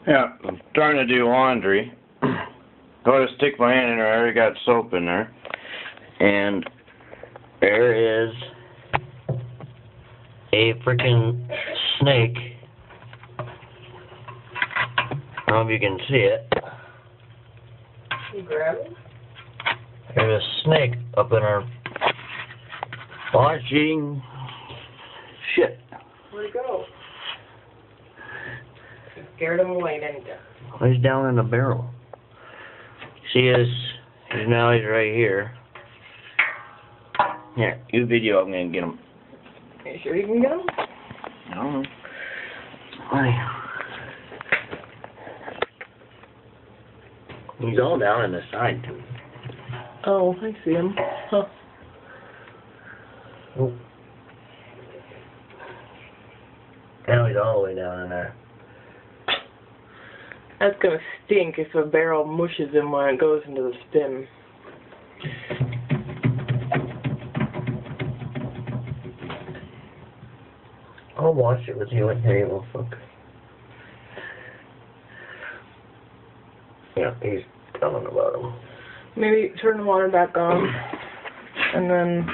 Yeah, I'm trying to do laundry. Go to stick my hand in there, I already got soap in there. And there is a freaking snake. I don't know if you can see it. You grab it? There's a snake up in our washing shit. Where'd it go? You scared him away, didn't you? He's down in the barrel. See his, he's right here. Here, you video, I'm gonna get him. Are you sure you can get him? I don't know. Why? He's all down in the side too. Oh, I see him. Huh. Oh. Now he's all the way down in there. That's gonna stink if a barrel mushes him when it goes into the stem. I'll watch it with you and hear you, little fuck. Yeah, he's telling about him. Maybe turn the water back on, and then